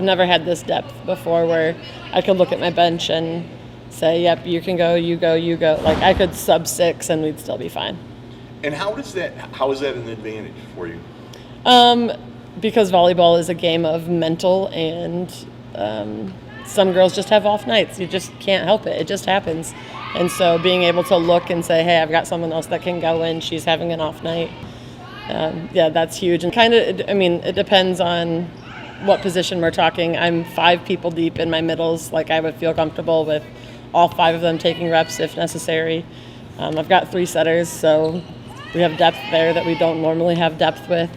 I've never had this depth before where I could look at my bench and say, yep, you can go, you go, you go. Like I could sub 6 and we'd still be fine. And how is that an advantage for you? Because volleyball is a game of mental, and some girls just have off nights. You just can't help it. It just happens. And so being able to look and say, hey, I've got someone else that can go in. She's having an off night. That's huge. And it depends on what position we're talking. I'm 5 people deep in my middles. Like I would feel comfortable with all 5 of them taking reps if necessary. I've got 3 setters, so we have depth there that we don't normally have depth with.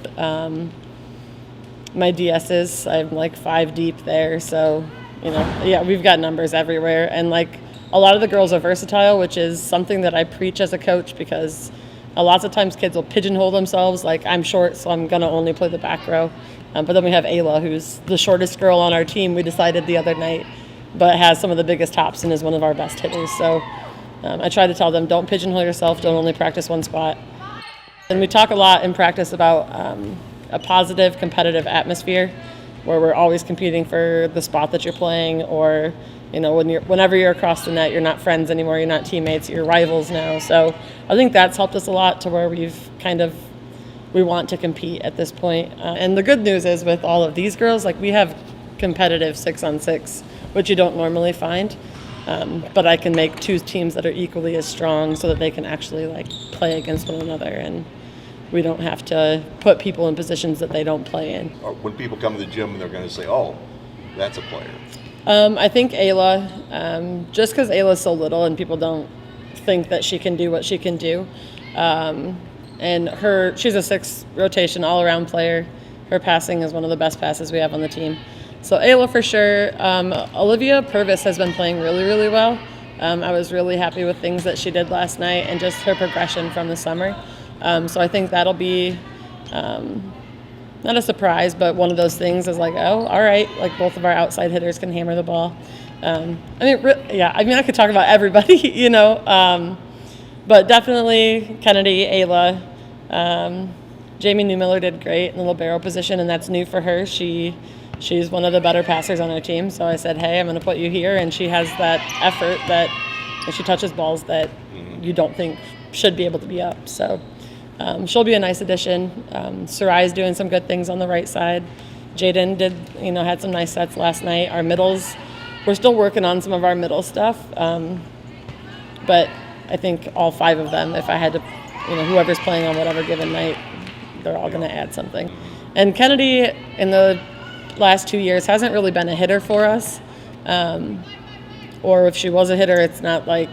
My DSs, I'm like 5 deep there, so we've got numbers everywhere. And like a lot of the girls are versatile, which is something that I preach as a coach, because a lot of times kids will pigeonhole themselves. Like I'm short, so I'm gonna only play the back row. But then we have Ayla, who's the shortest girl on our team. We decided the other night, but has some of the biggest hops and is one of our best hitters. So I try to tell them, don't pigeonhole yourself. Don't only practice one spot. And we talk a lot in practice about a positive competitive atmosphere where we're always competing for the spot that you're playing, or whenever you're across the net, you're not friends anymore, you're not teammates, you're rivals now. So I think that's helped us a lot to where we want to compete at this point. And the good news is with all of these girls, like we have competitive 6-on-6, which you don't normally find. But I can make 2 teams that are equally as strong so that they can actually like play against one another, and we don't have to put people in positions that they don't play in. When people come to the gym, they're going to say, oh, that's a player. I think Ayla, just because Ayla's so little and people don't think that she can do what she can do. And she's a 6 rotation all-around player. Her passing is one of the best passes we have on the team. So Ayla for sure. Olivia Purvis has been playing really, really well. I was really happy with things that she did last night and just her progression from the summer. So I think that'll be not a surprise, but one of those things is like, oh, all right, like both of our outside hitters can hammer the ball. I could talk about everybody, but definitely Kennedy, Ayla, Jamie Newmiller did great in the libero position, and that's new for her. She's one of the better passers on our team, so I said, hey, I'm going to put you here, and she has that effort that she touches balls that you don't think should be able to be up. So she'll be a nice addition. Sarai's doing some good things on the right side. Jaden had some nice sets last night. Our middles, we're still working on some of our middle stuff, but I think all 5 of them, if I had to, whoever's playing on whatever given night, they're all going to add something. And Kennedy, in the last 2 years, hasn't really been a hitter for us. Or if she was a hitter, it's not like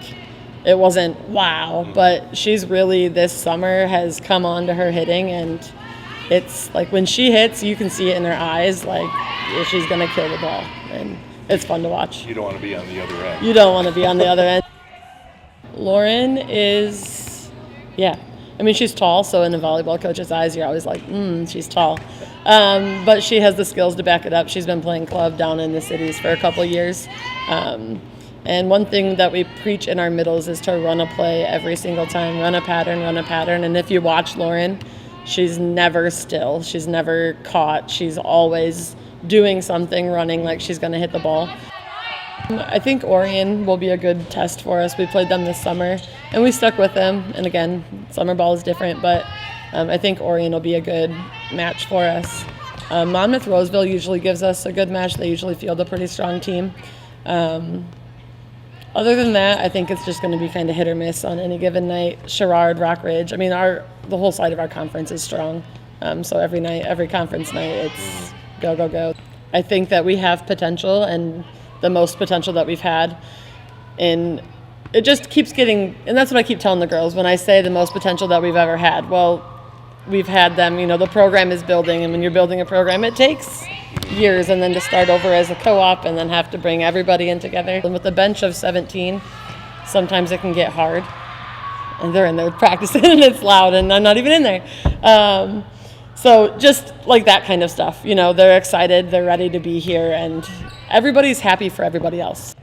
it wasn't wow. But she's really, this summer, has come on to her hitting, and it's like when she hits, you can see it in her eyes, like she's going to kill the ball. And it's fun to watch. You don't want to be on the other end. You don't want to be on the other end. Lauren is, she's tall, so in a volleyball coach's eyes, you're always like, she's tall. But she has the skills to back it up. She's been playing club down in the cities for a couple years. And one thing that we preach in our middles is to run a play every single time, run a pattern. And if you watch Lauren, she's never still. She's never caught. She's always doing something, running like she's going to hit the ball. I think Orion will be a good test for us. We played them this summer, and we stuck with them. And again, summer ball is different, but I think Orion will be a good match for us. Monmouth Roseville usually gives us a good match. They usually field a pretty strong team. Other than that, I think it's just going to be kind of hit or miss on any given night. Sherrard, Rockridge. The whole side of our conference is strong. So every conference night, it's go, go, go. I think that we have potential, and the most potential that we've had. And it just keeps getting, and that's what I keep telling the girls when I say the most potential that we've ever had. Well, we've had them, the program is building, and when you're building a program, it takes years, and then to start over as a co-op and then have to bring everybody in together. And with a bench of 17, sometimes it can get hard. And they're in there practicing, and it's loud, and I'm not even in there. So just like that kind of stuff, they're excited, they're ready to be here, and everybody's happy for everybody else.